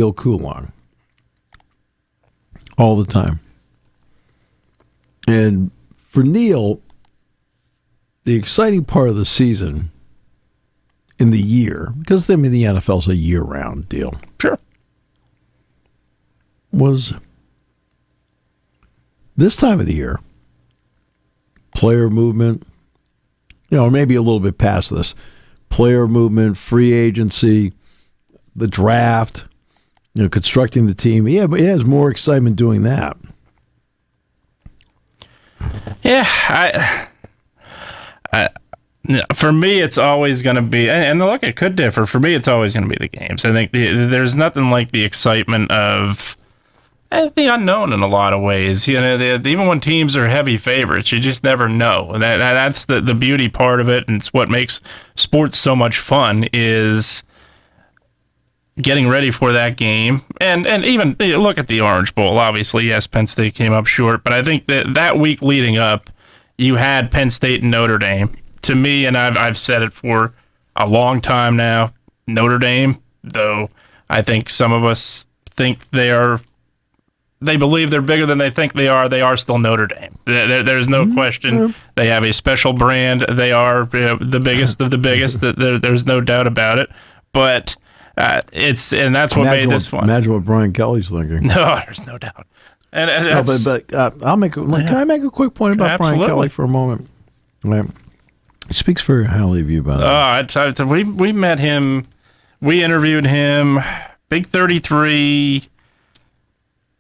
Neil Coulon all the time. And for Neil, the exciting part of the season in the year, because the NFL's a year-round deal. Sure. Was this time of the year, player movement, or maybe a little bit past this, player movement, free agency, the draft, constructing the team. Yeah, but he has more excitement doing that. Yeah, for me, it's always going to be, and look, it could differ. For me, it's always going to be the games. I think there's nothing like the excitement of the unknown in a lot of ways. Even when teams are heavy favorites, you just never know. That's the beauty part of it, and it's what makes sports so much fun is getting ready for that game. And even look at the Orange Bowl. Obviously, yes, Penn State came up short, but I think that week leading up, you had Penn State and Notre Dame. To me, and I've said it for a long time now, Notre Dame, though I think some of us think they believe they're bigger than they think they are still Notre Dame. There's no question. They have a special brand. They are the biggest of the biggest. There's no doubt about it. But that's what made this fun. Imagine what Brian Kelly's thinking. No, there's no doubt. And I'll make. Can I make a quick point about Brian Kelly for a moment? Right. He speaks very highly of you, by the way. We met him. We interviewed him. Big 33.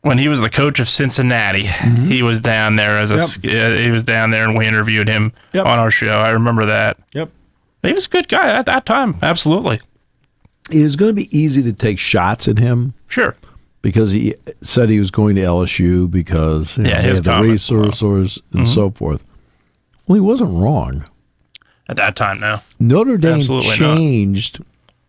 When he was the coach of Cincinnati, he was down there he was down there, and we interviewed him on our show. I remember that. Yep. He was a good guy at that time. Absolutely. It was going to be easy to take shots at him. Sure. Because he said he was going to LSU because he had the resources and so forth. Well, he wasn't wrong. At that time, no. Notre Dame changed,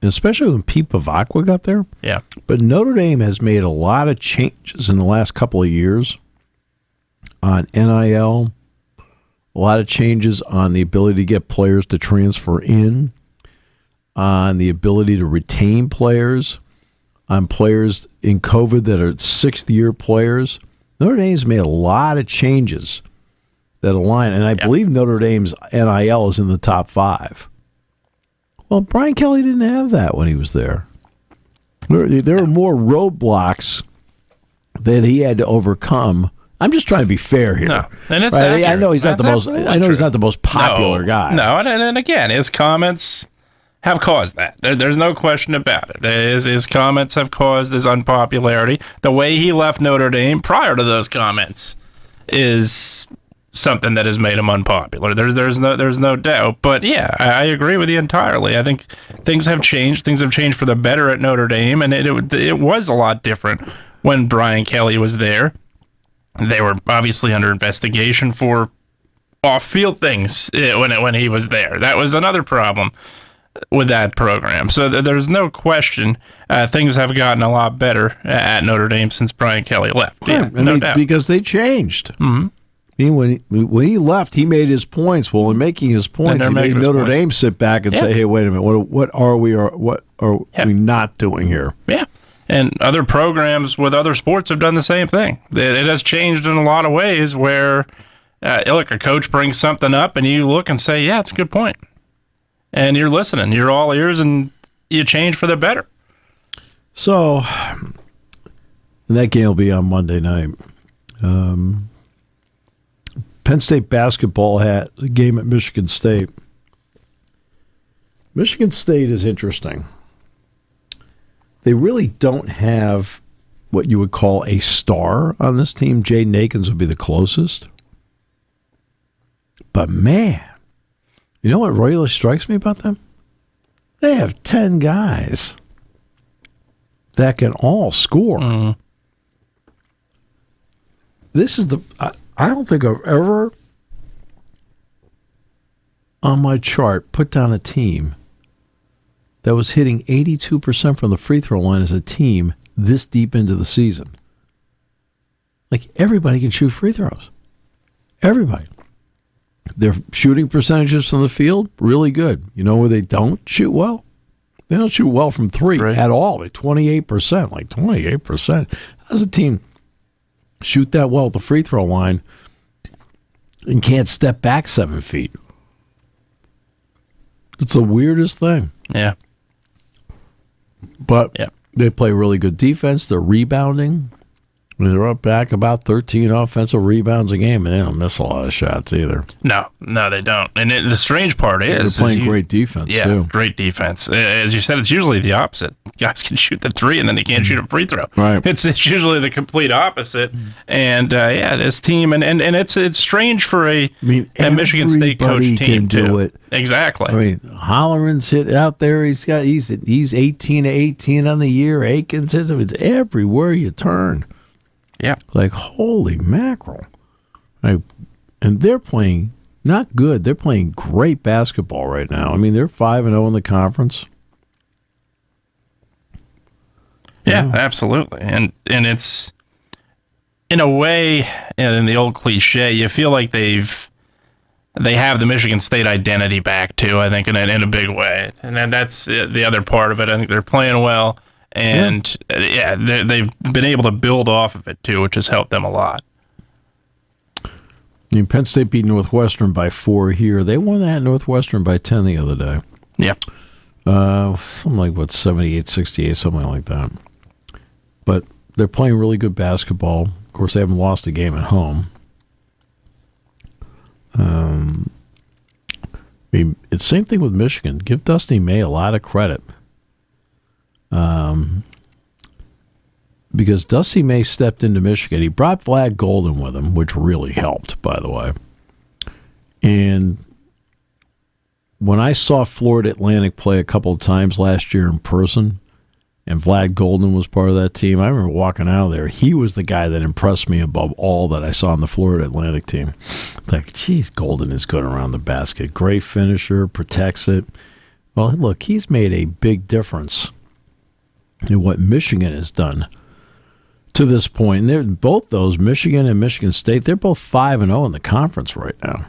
especially when Pete Pavakwa got there. Yeah. But Notre Dame has made a lot of changes in the last couple of years on NIL, a lot of changes on the ability to get players to transfer in, on the ability to retain players, on players in COVID that are sixth-year players. Notre Dame's made a lot of changes that align, and I believe Notre Dame's NIL is in the top 5. Well, Brian Kelly didn't have that when he was there. There were more roadblocks that he had to overcome. I'm just trying to be fair here. No, and it's right? I know he's not the most. I know he's not the most popular guy. No, and again, his comments have caused that. There's no question about it. His comments have caused his unpopularity. The way he left Notre Dame prior to those comments is something that has made him unpopular. There's no doubt. But yeah, I agree with you entirely. I think things have changed. Things have changed for the better at Notre Dame, and it was a lot different when Brian Kelly was there. They were obviously under investigation for off-field things when he was there. That was another problem with that program. So there's no question things have gotten a lot better at Notre Dame since Brian Kelly left. Yeah, no doubt. Because they changed. Mm-hmm. When he left, he made his points. Well, in making his points, he made Notre Dame sit back and say, hey, wait a minute, what are we not doing here? Yeah. And other programs with other sports have done the same thing. It has changed in a lot of ways where a coach brings something up and you look and say, yeah, it's a good point. And you're listening. You're all ears and you change for the better. So that game will be on Monday night. Penn State basketball had a game at Michigan State. Michigan State is interesting. They really don't have what you would call a star on this team. Jaden Akins would be the closest. But man, you know what really strikes me about them? They have 10 guys that can all score. Mm. This is I don't think I've ever on my chart put down a team that was hitting 82% from the free throw line as a team this deep into the season. Like, everybody can shoot free throws. Everybody. Their shooting percentages from the field, really good. You know where they don't shoot well? They don't shoot well from three Right. at all. They're 28%. Like 28%. How does a team shoot that well at the free throw line and can't step back 7 feet? It's the weirdest thing. Yeah. But Yeah. they play really good defense. They're rebounding. They're up back about 13 offensive rebounds a game, and they don't miss a lot of shots either. No, they don't. And the strange part is They're playing great defense, yeah, too. great defense. As you said, it's usually the opposite. Guys can shoot the three, and then they can't shoot a free throw. Right. It's usually the complete opposite. And this team, and it's strange for a Michigan State coach everybody team can do too. it. Exactly. I mean, Holleran's hit out there. He's 18 to 18 on the year. Aikens hits him. It's everywhere you turn. Yeah. Like, holy mackerel. And they're playing not good. They're playing great basketball right now. I mean, they're 5-0 in the conference. Yeah, absolutely. And it's, in a way, in the old cliche, you feel like they have the Michigan State identity back too, I think, in a big way. And then that's the other part of it. I think they're playing well. And they've been able to build off of it too, which has helped them a lot. I mean, Penn State beat Northwestern by 4 here. They won that Northwestern by 10 the other day. Yeah. Something like, 78-68, something like that. But they're playing really good basketball. Of course, they haven't lost a game at home. I mean, it's the same thing with Michigan. Give Dusty May a lot of credit. Because Dusty May stepped into Michigan. He brought Vlad Golden with him, which really helped, by the way. And when I saw Florida Atlantic play a couple of times last year in person, and Vlad Golden was part of that team, I remember walking out of there. He was the guy that impressed me above all that I saw on the Florida Atlantic team. Like, geez, Golden is good around the basket. Great finisher, protects it. Well, look, he's made a big difference in what Michigan has done to this point. And they're both those, Michigan and Michigan State, they're both 5-0 in the conference right now.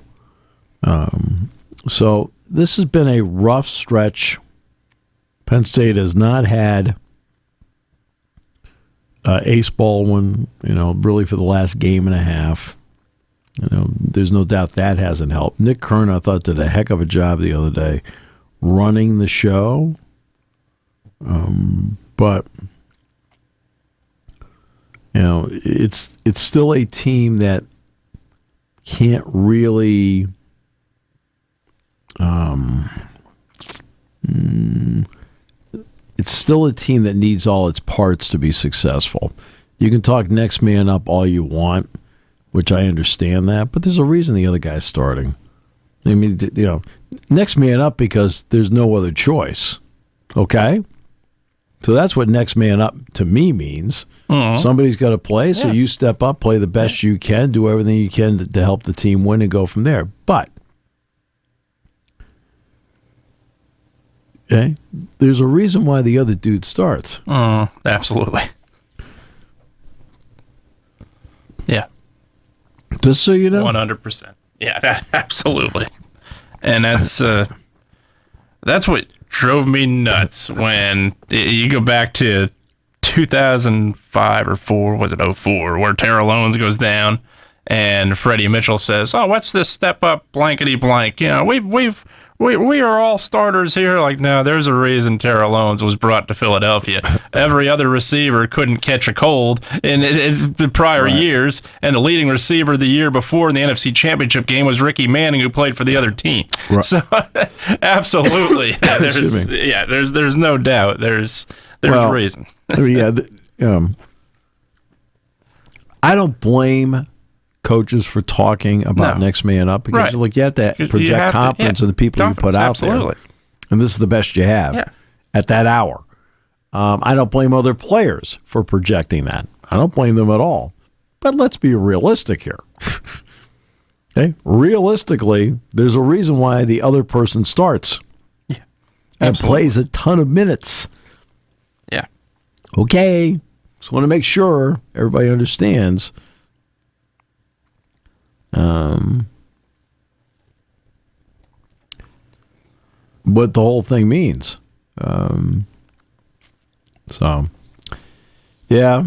So this has been a rough stretch. Penn State has not had Ace Baldwin, really for the last game and a half. There's no doubt that hasn't helped. Nick Kern, I thought, did a heck of a job the other day running the show. But it's still a team that can't really it's still a team that needs all its parts to be successful. You can talk next man up all you want, which I understand that, but there's a reason the other guy's starting. I mean, next man up because there's no other choice. Okay? So that's what next man up to me means. Mm-hmm. Somebody's got to play, so you step up, play the best you can, do everything you can to help the team win and go from there. But there's a reason why the other dude starts. Absolutely. Yeah. Just so you know. 100%. Yeah, absolutely. And that's what drove me nuts when you go back to 2005 or 4, was it 04, where Terrell Owens goes down and Freddie Mitchell says, "Oh, what's this step up blankety blank? We are all starters here." Like, no, there's a reason Terrell Owens was brought to Philadelphia. Every other receiver couldn't catch a cold in the prior years, and the leading receiver the year before in the NFC Championship game was Ricky Manning, who played for the other team. Right. So, absolutely, there's no doubt. There's a reason. I don't blame coaches for talking about next man up because you have to project confidence in the people you put out there. And this is the best you have at that hour. I don't blame other players for projecting that. I don't blame them at all. But let's be realistic here. Okay? Realistically, there's a reason why the other person starts and plays a ton of minutes. Yeah. Okay. Just want to make sure everybody understands. What the whole thing means. So, yeah,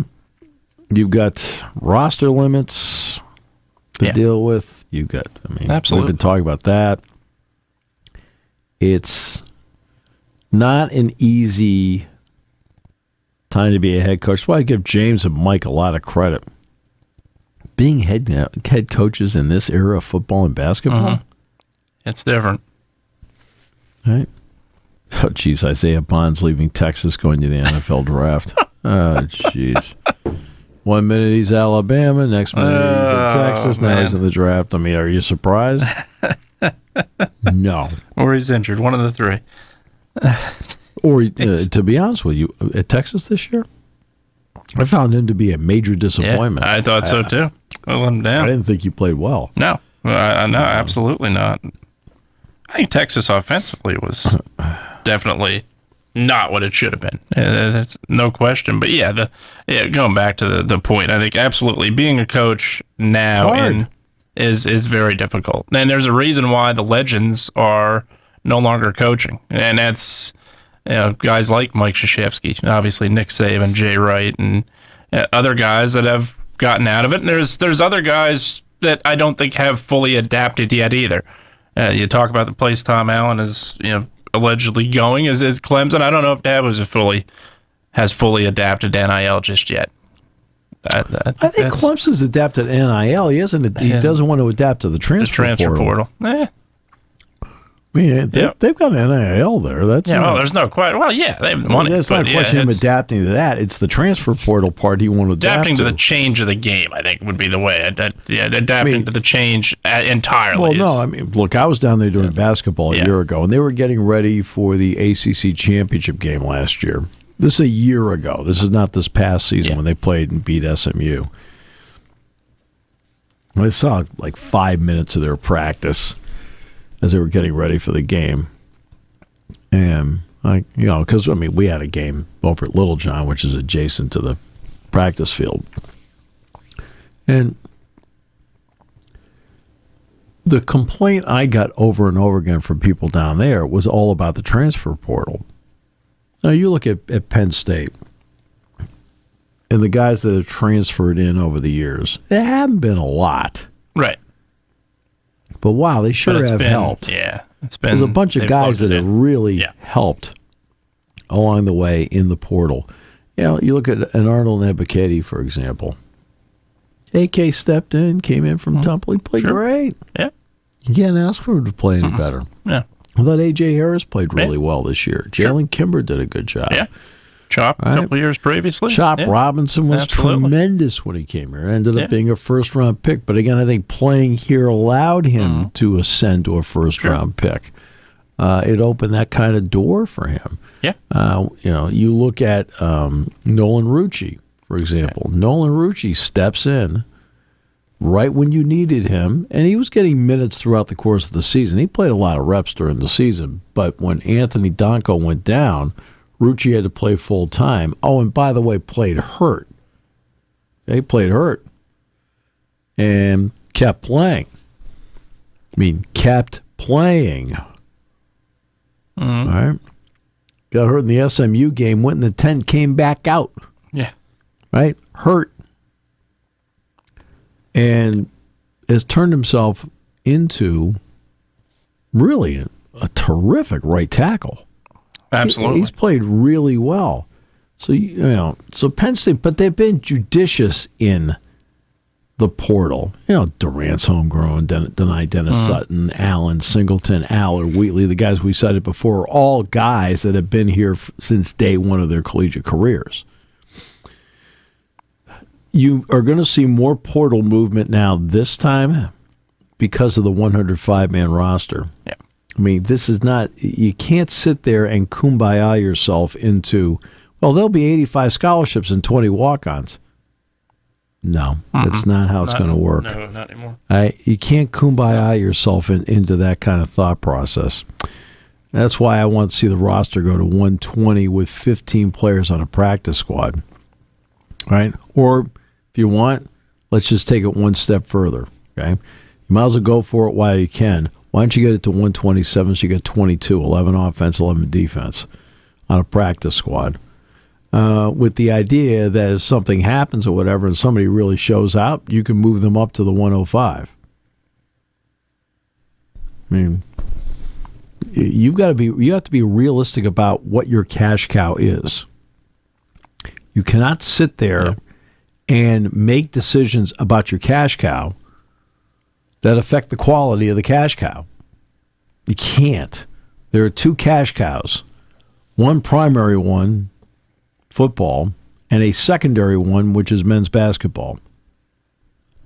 you've got roster limits to deal with. You've got, Absolutely. We've been talking about that. It's not an easy time to be a head coach. That's why I give James and Mike a lot of credit. Being head coaches in this era of football and basketball, it's different. right? Oh, geez, Isaiah Bond's leaving Texas, going to the NFL draft. Oh, jeez. 1 minute he's Alabama, next minute he's in Texas, now he's in the draft. Are you surprised? No. Or he's injured, one of the three. Or, to be honest with you, at Texas this year, I found him to be a major disappointment. Yeah, I thought so too. I let him down. I didn't think he played well. No, no, absolutely not. I think Texas offensively was definitely not what it should have been. That's no question. But going back to the point, I think absolutely being a coach now is very difficult. And there's a reason why the legends are no longer coaching, and that's guys like Mike Krzyzewski, obviously Nick Saban, Jay Wright, and other guys that have gotten out of it. And there's other guys that I don't think have fully adapted yet either. You talk about the place Tom Allen is allegedly going is Clemson. I don't know if Dad has fully adapted to NIL just yet. I think Clemson's adapted to NIL. He doesn't want to adapt to the transfer portal. They've got an NIL there. There's no question. Well, yeah, they haven't won it. It's not a question of him adapting to that. It's the transfer portal part he won't adapt adapting to the change of the game, I think, would be the way. Adapting to the change entirely. Well, no, look, I was down there doing basketball a year ago, and they were getting ready for the ACC championship game last year. This is a year ago. This is not this past season when they played and beat SMU. I saw like 5 minutes of their practice as they were getting ready for the game. And, because, we had a game over at Littlejohn, which is adjacent to the practice field. And the complaint I got over and over again from people down there was all about the transfer portal. Now, you look at Penn State and the guys that have transferred in over the years, there haven't been a lot. Right. But wow, they sure have helped. Yeah, there's a bunch of guys that have really helped along the way in the portal. You look at an Arnold Nebukedi, for example. AK stepped in, came in from Temple. He played great. Yeah. You can't ask for him to play any better. Yeah. I thought A.J. Harris played really well this year. Jalen Kimber did a good job. Yeah. Chop a couple years previously. Chop Robinson was tremendous when he came here. Ended up being a first-round pick. But again, I think playing here allowed him to ascend to a first-round pick. It opened that kind of door for him. Yeah. You look at Nolan Rucci, for example. Yeah. Nolan Rucci steps in right when you needed him, and he was getting minutes throughout the course of the season. He played a lot of reps during the season, but when Anthony Donko went down, Rucci had to play full time. Oh, and by the way, played hurt. He played hurt and kept playing. Kept playing. All right. Got hurt in the SMU game, went in the tent, came back out. Yeah. Right? Hurt. And has turned himself into really a terrific right tackle. Absolutely. He's played really well. So, so Penn State, but they've been judicious in the portal. Durant's homegrown, Denai Dennis Sutton, Allen, Singleton, Aller, Wheatley, the guys we cited before, are all guys that have been here since day one of their collegiate careers. You are going to see more portal movement now this time because of the 105-man roster. Yeah. This is not, you can't sit there and kumbaya yourself into, there'll be 85 scholarships and 20 walk-ons. No, that's not how it's going to work. No, not anymore. You can't kumbaya yourself into that kind of thought process. That's why I want to see the roster go to 120 with 15 players on a practice squad. Right? Or if you want, let's just take it one step further. Okay? You might as well go for it while you can. Why don't you get it to 127 so you get 22, 11 offense, 11 defense? on a practice squad, with the idea that if something happens or whatever and somebody really shows out, you can move them up to the 105. I mean, you have to be realistic about what your cash cow is. You cannot sit there and make decisions about your cash cow that affect the quality of the cash cow. You can't. There are two cash cows. One primary one, football, and a secondary one, which is men's basketball.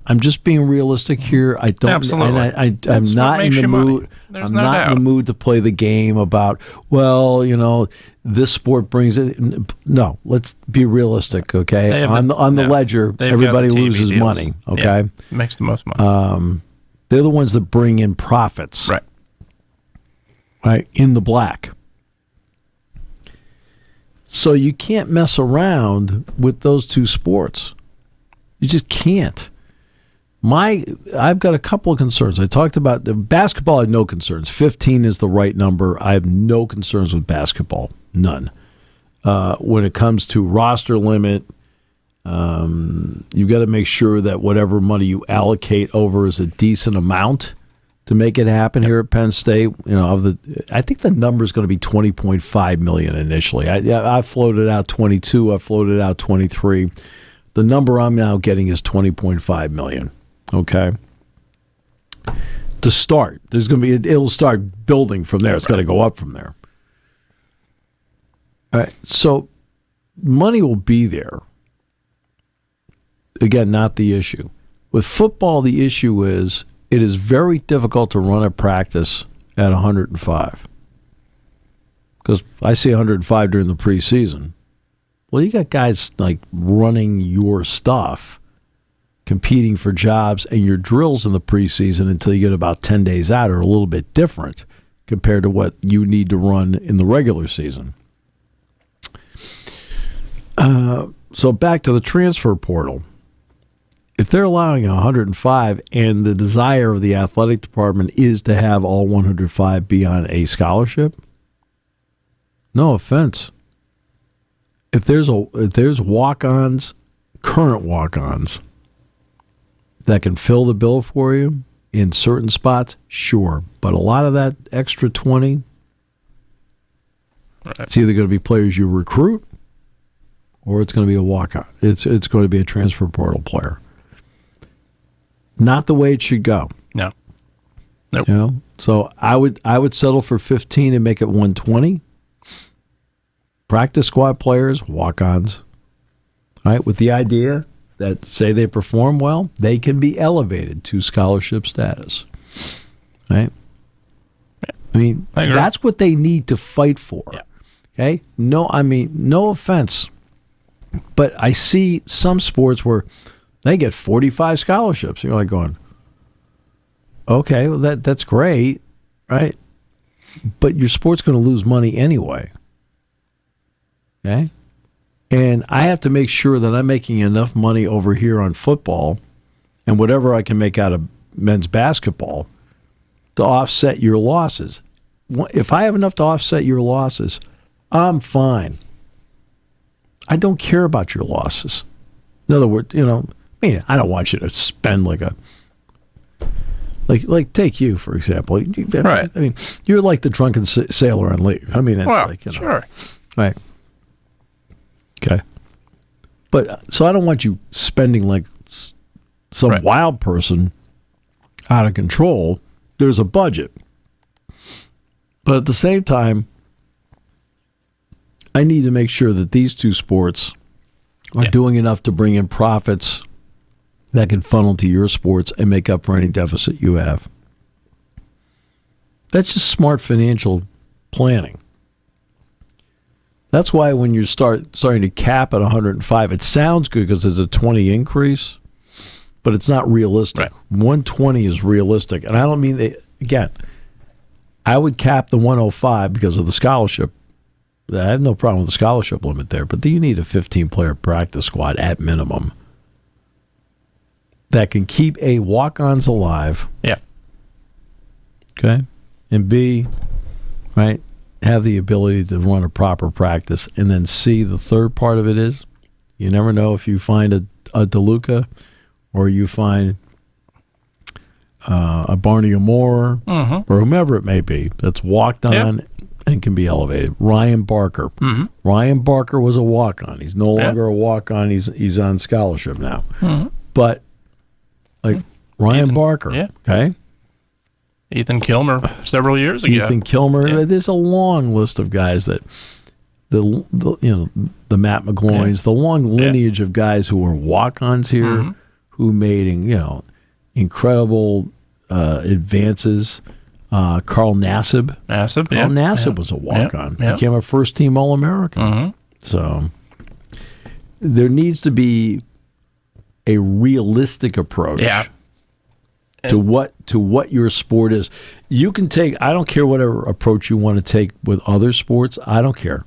I'm just being realistic here. I don't. Absolutely. And I'm not in the mood. I'm not in the mood to play the game about, well, this sport brings it. No, let's be realistic, okay? On the ledger, everybody loses deals. Money, okay? Yeah, makes the most money. They're the ones that bring in profits, right, in the black. So you can't mess around with those two sports. You just can't. I've got a couple of concerns. I talked about the basketball. I have no concerns. 15 is the right number. I have no concerns with basketball. None. When it comes to roster limit, you've got to make sure that whatever money you allocate over is a decent amount to make it happen here at Penn State. I think the number is going to be $20.5 million initially. I floated out 22. I floated out 23. The number I'm now getting is $20.5 million. Okay. To start, it'll start building from there. It's going to go up from there. All right. So money will be there. Again, not the issue. With football, the issue is it is very difficult to run a practice at 105. Because I see 105 during the preseason. Well, you got guys like running your stuff, competing for jobs, and your drills in the preseason until you get about 10 days out are a little bit different compared to what you need to run in the regular season. So back to the transfer portal. If they're allowing 105 and the desire of the athletic department is to have all 105 be on a scholarship, no offense. If there's walk-ons, current walk-ons, that can fill the bill for you in certain spots, sure. But a lot of that extra 20, it's either going to be players you recruit or it's going to be a walk-on. It's going to be a transfer portal player. Not the way it should go. No. Nope. So I would settle for 15 and make it 120. Practice squad players, walk-ons. All right, with the idea that say they perform well, they can be elevated to scholarship status. Right? I mean, that's what they need to fight for. Yeah. Okay? No offense. But I see some sports where they get 45 scholarships. You're like going, okay, well that's great, right? But your sport's going to lose money anyway. Okay? And I have to make sure that I'm making enough money over here on football and whatever I can make out of men's basketball to offset your losses. If I have enough to offset your losses, I'm fine. I don't care about your losses. In other words, I don't want you to spend like take you, for example. Right. I mean, you're like the drunken sailor on leave. I mean, it's sure. Right. Okay. But so I don't want you spending like some wild person out of control. There's a budget. But at the same time, I need to make sure that these two sports are doing enough to bring in profits that can funnel to your sports and make up for any deficit you have. That's just smart financial planning. That's why when you starting to cap at 105, it sounds good because there's a 20 increase, but it's not realistic. Right. 120 is realistic. And I don't mean, again, I would cap the 105 because of the scholarship. I have no problem with the scholarship limit there, but you need a 15-player practice squad at minimum that can keep A, walk-ons alive. Yeah. Okay? And B, right, have the ability to run a proper practice. And then C, the third part of it is, you never know if you find a DeLuca or you find a Barney Amore or whomever it may be that's walked on and can be elevated. Ryan Barker. Ryan Barker was a walk-on. He's no longer a walk-on. He's on scholarship now. But like Ryan Barker, okay? Ethan Kilmer several years ago. Ethan Kilmer. There's a long list of guys that the Matt McGloins, the long lineage of guys who were walk-ons here, who made incredible advances. Carl Nassib. Carl Nassib was a walk-on. Became a first-team All-American. So there needs to be a realistic approach to what your sport is. You can take, I don't care whatever approach you want to take with other sports. I don't care.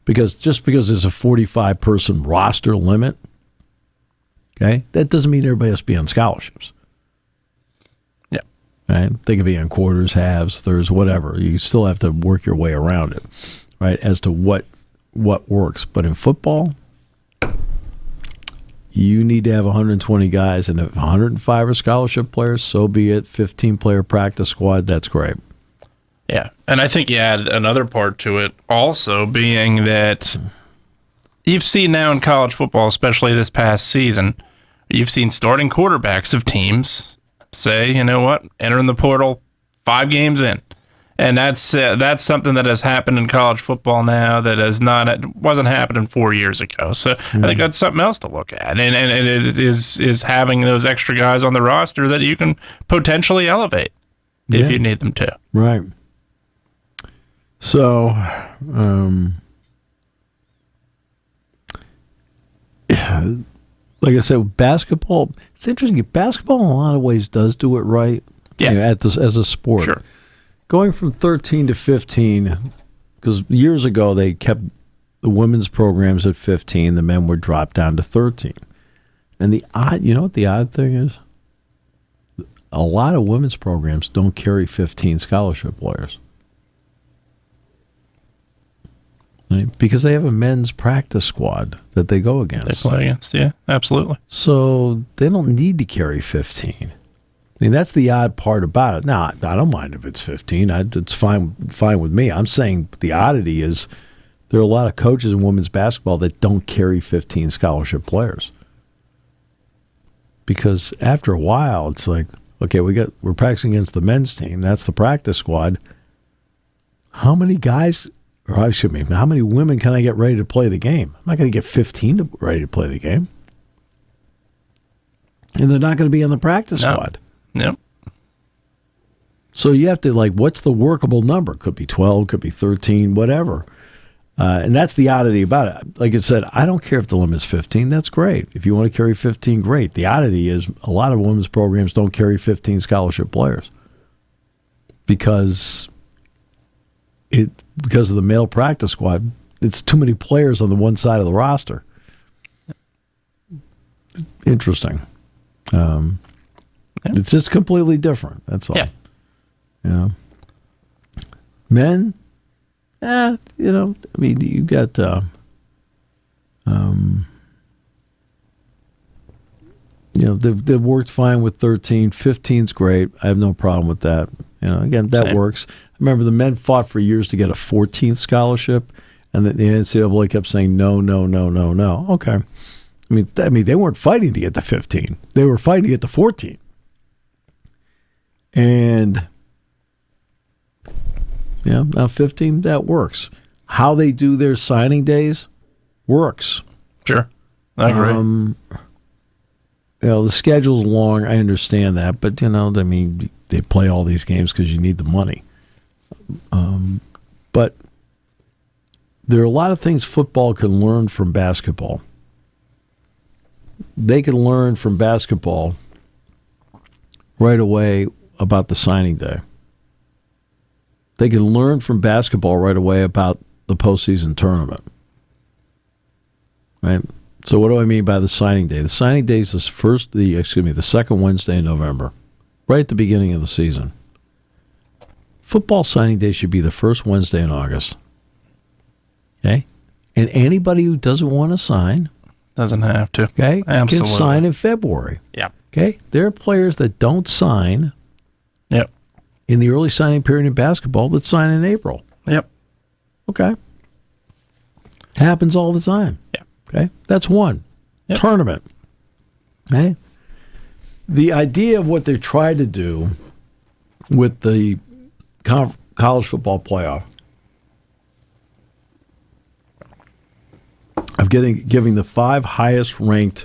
Because just because there's a 45-person roster limit, okay, that doesn't mean everybody has to be on scholarships. Right? They could be on quarters, halves, thirds, whatever. You still have to work your way around it, right, as to what works. But in football, you need to have 120 guys, and if 105 are scholarship players, so be it. 15-player practice squad, that's great. Yeah, and I think you add another part to it also, being that you've seen now in college football, especially this past season, you've seen starting quarterbacks of teams say, you know what, entering the portal 5 games in. And that's something that has happened in college football now that wasn't happening 4 years ago. So I think that's something else to look at. And it is having those extra guys on the roster that you can potentially elevate if you need them to. Right. So, like I said, basketball, it's interesting. Basketball in a lot of ways does do it right as a sport. Sure. Going from 13 to 15, because years ago they kept the women's programs at 15, the men were dropped down to 13. And you know what the odd thing is? A lot of women's programs don't carry 15 scholarship players. Right? Because they have a men's practice squad that they go against. They play against, yeah, absolutely. So they don't need to carry 15. I mean, that's the odd part about it. Now, I don't mind if it's 15. It's fine with me. I'm saying the oddity is there are a lot of coaches in women's basketball that don't carry 15 scholarship players. Because after a while, it's like, okay, we're practicing against the men's team. That's the practice squad. How many guys... Or how many women can I get ready to play the game? I'm not going to get 15 ready to play the game. And they're not going to be on the practice squad. Yep. So you have to, what's the workable number? Could be 12, could be 13, whatever. And that's the oddity about it. Like I said, I don't care if the limit's 15. That's great. If you want to carry 15, great. The oddity is a lot of women's programs don't carry 15 scholarship players because of the male practice squad. It's too many players on the one side of the roster. Interesting. It's just completely different. That's all. Yeah. Men, I mean, you got they've worked fine with 13. 15's great. I have no problem with that. Again, that Same. works. I remember the men fought for years to get a 14th scholarship, and the NCAA kept saying no. Okay. I mean, they weren't fighting to get the 15. They were fighting to get the 14. And now 15, that works. How they do their signing days works. Sure. I agree. The schedule's long. I understand that, but they play all these games because you need the money. But there are a lot of things football can learn from basketball. They can learn from basketball right away about the signing day. They can learn from basketball right away about the postseason tournament. Right? So what do I mean by the signing day? The signing day is the second Wednesday in November, right at the beginning of the season. Football signing day should be the first Wednesday in August. Okay? And anybody who doesn't want to sign, doesn't have to. Okay? Absolutely. Can sign in February. Yeah. Okay? There are players that don't sign Yep. in the early signing period in basketball that sign in April. Yep. Okay. Happens all the time. Yeah. Okay? That's one. Yep. Tournament. Okay? The idea of what they tried to do with the college football playoff of giving the 5 highest ranked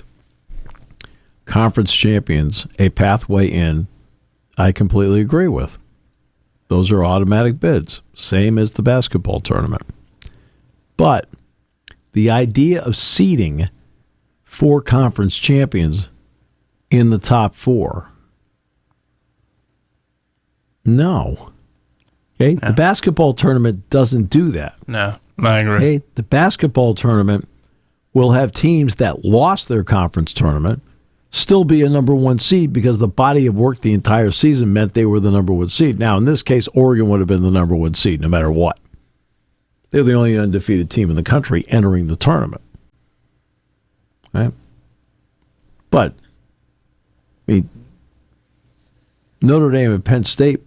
conference champions a pathway in, I completely agree with. Those are automatic bids, same as the basketball tournament. But the idea of seeding 4 conference champions in the top 4, no. Okay? No. The basketball tournament doesn't do that. No, I agree. Okay? The basketball tournament will have teams that lost their conference tournament still be a number 1 seed because the body of work the entire season meant they were the number 1 seed. Now, in this case, Oregon would have been the number 1 seed no matter what. They're the only undefeated team in the country entering the tournament. Right? But, I mean, Notre Dame and Penn State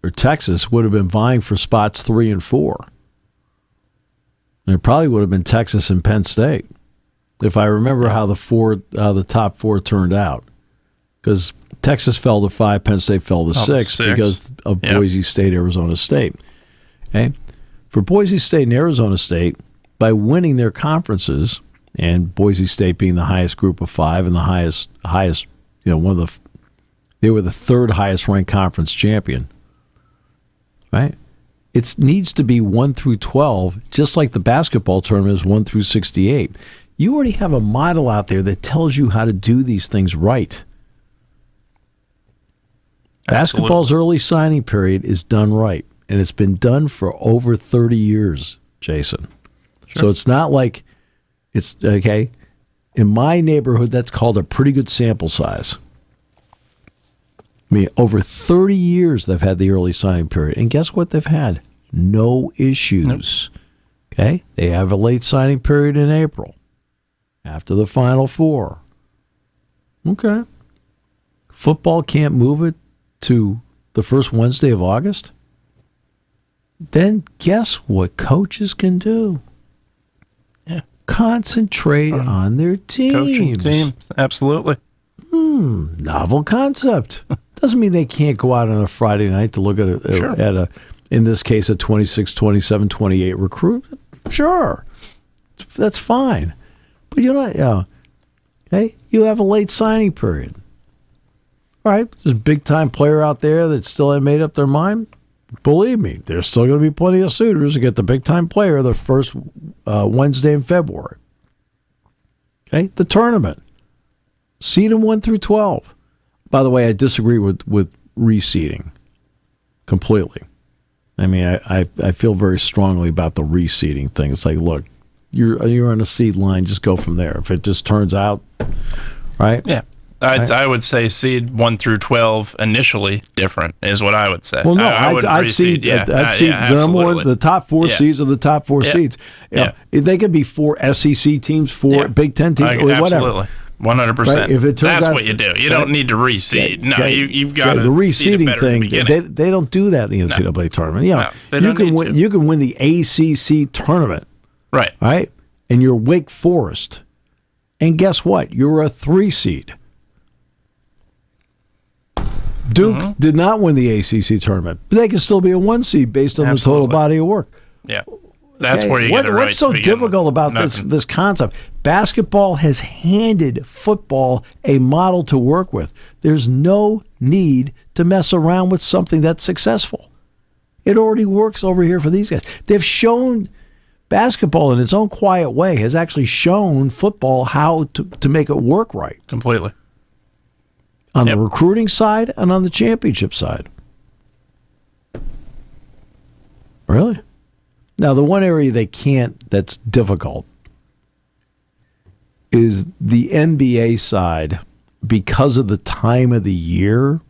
or Texas would have been vying for spots 3 and 4. And it probably would have been Texas and Penn State, if I remember how the top 4 turned out. Because Texas fell to 5, Penn State fell to 6 because of Boise State, Arizona State. Okay? For Boise State and Arizona State, by winning their conferences, and Boise State being the highest group of 5 and the highest, they were the 3rd highest ranked conference champion. Right? It needs to be 1 through 12, just like the basketball tournament is 1 through 68. You already have a model out there that tells you how to do these things right. Absolutely. Basketball's early signing period is done right, and it's been done for over 30 years, Jason. Sure. So it's not like it's, okay, in my neighborhood, that's called a pretty good sample size. I mean, over 30 years they've had the early signing period. And guess what they've had? No issues. Nope. Okay? They have a late signing period in April after the Final Four. Okay. Football can't move it to the first Wednesday of August? Then guess what coaches can do? Yeah. Concentrate on their teams. Coaching teams. Absolutely. Novel concept. Doesn't mean they can't go out on a Friday night to look at a in this case, a 26, 27, 28 recruit. Sure. That's fine. But you're not, okay, you have a late signing period. All right, there's a big-time player out there that still hasn't made up their mind. Believe me, there's still going to be plenty of suitors to get the big-time player the first Wednesday in February. Okay, the tournament. Seed them 1 through 12. By the way, I disagree with reseeding completely. I mean, I feel very strongly about the reseeding thing. It's like, look, you're on a seed line, just go from there. If it just turns out, right? Yeah. I would say seed 1 through 12 initially different is what I would say. Well, no, I'd seed the number 1, the top 4 seeds are the top 4 seeds. They could be 4 SEC teams, 4 Big Ten teams, or whatever. Absolutely. 100%. Right? If it turns That's out, what you do. You don't need to reseed. No, you've got to the reseeding thing. They don't do that in the NCAA tournament. You can win the ACC tournament, right? And you're Wake Forest, and guess what? You're a 3 seed. Duke did not win the ACC tournament, but they can still be a 1 seed based on the total body of work. Yeah. That's where you get it right. What's so difficult about this concept? Basketball has handed football a model to work with. There's no need to mess around with something that's successful. It already works over here for these guys. They've shown basketball in its own quiet way has actually shown football how to make it work right. Completely. On the recruiting side and on the championship side. Really? Now, the one area they can't, that's difficult, is the NBA side, because of the time of the year.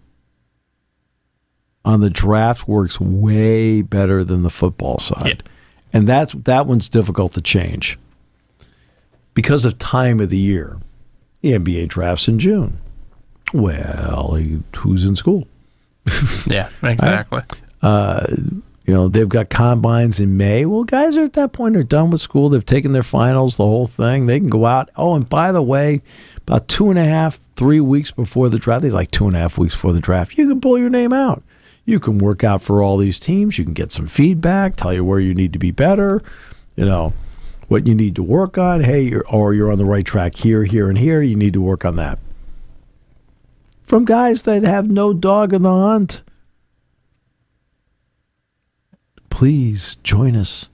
on the draft works way better than the football side. Yeah. And that one's difficult to change because of time of the year. The NBA drafts in June. Well, who's in school? Yeah, exactly. They've got combines in May. Well, guys are at that point are done with school. They've taken their finals, the whole thing. They can go out. Oh, and by the way, about 2.5, 3 weeks before the draft, it's like 2.5 weeks before the draft, you can pull your name out. You can work out for all these teams. You can get some feedback, tell you where you need to be better, what you need to work on. Hey, you're on the right track here, here, and here. You need to work on that. From guys that have no dog in the hunt. Please join us.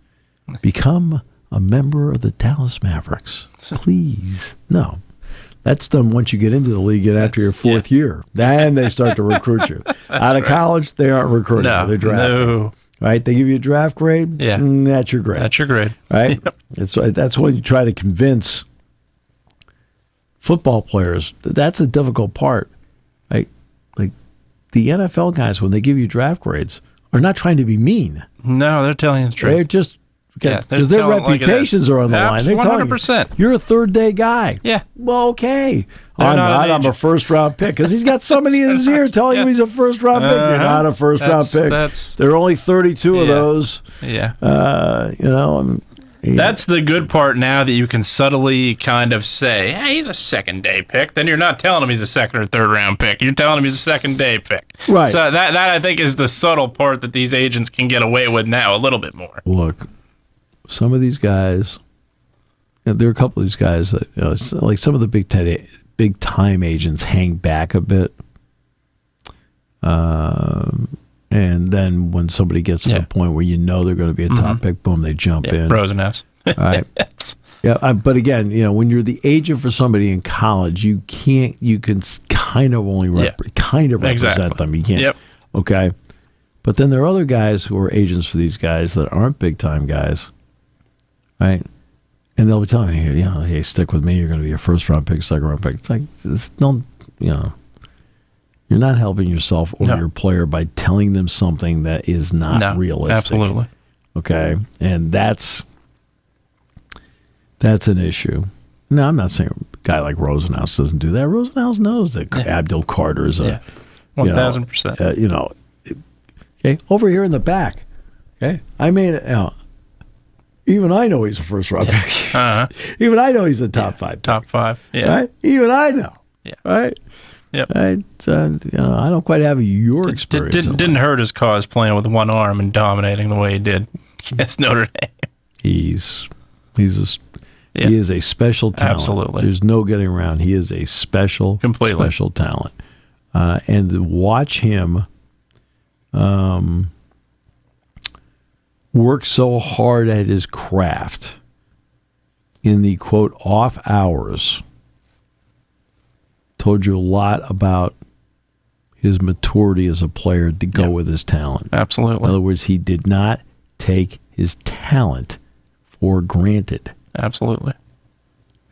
Become a member of the Dallas Mavericks. Please. No. That's done once you get into the league and after your fourth year. Then they start to recruit you. Out of college, they aren't recruiting. No, they're drafting. No. Right? They give you a draft grade. Yeah. That's your grade. That's your grade. Right? Yep. That's what you try to convince football players. That's the difficult part. Right? Like the NFL guys, when they give you draft grades, are not trying to be mean. No, they're telling you the truth. They're just because their reputations are on the line. They're 100%. You're a third day guy. Yeah. Well, okay. I'm not. I'm a first round pick because he's got somebody in his ear telling him he's a first round pick. You're not a first round pick. There are only 32 of those. Yeah. That's the good part now that you can subtly kind of say, hey, he's a second day pick. Then you're not telling him he's a second or third round pick. You're telling him he's a second day pick. Right. So that I think is the subtle part that these agents can get away with now a little bit more. Look, some of these guys, there are a couple of these guys that, like some of the big time agents hang back a bit. And then when somebody gets to the point where they're going to be a top pick, boom, they jump in. Rosenhaus. All right. But again, when you're the agent for somebody in college, you can kind of only represent them. You can't. Yep. Okay. But then there are other guys who are agents for these guys that aren't big time guys, right? And they'll be telling me, hey, stick with me. You're going to be a first round pick, second round pick. It's like, you're not helping yourself or your player by telling them something that is not realistic. Absolutely. Okay, and that's an issue. No, I'm not saying a guy like Rosenhaus doesn't do that. Rosenhaus knows that Abdul Carter is 1,000%. Okay, over here in the back. Okay, I made it. Even I know he's a first round pick. Even I know he's a top 5. Top 5. Yeah. Right. Even I know. Yeah. Right. Yep. I don't quite have your experience. Didn't hurt his cause playing with one arm and dominating the way he did against Notre Dame. He is a special talent. Absolutely. There's no getting around. He is a special talent. And to watch him work so hard at his craft in the, quote, off hours told you a lot about his maturity as a player to go with his talent. Absolutely. In other words, he did not take his talent for granted. Absolutely.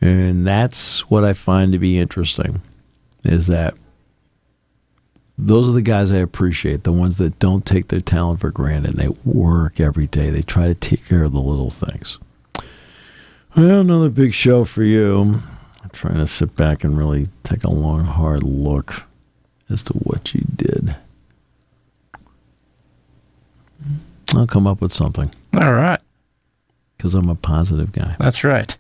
And that's what I find to be interesting, is that those are the guys I appreciate, the ones that don't take their talent for granted. They work every day. They try to take care of the little things. Well, another big show for you. I'm trying to sit back and really take a long, hard look as to what you did. I'll come up with something. All right. Because I'm a positive guy. That's right.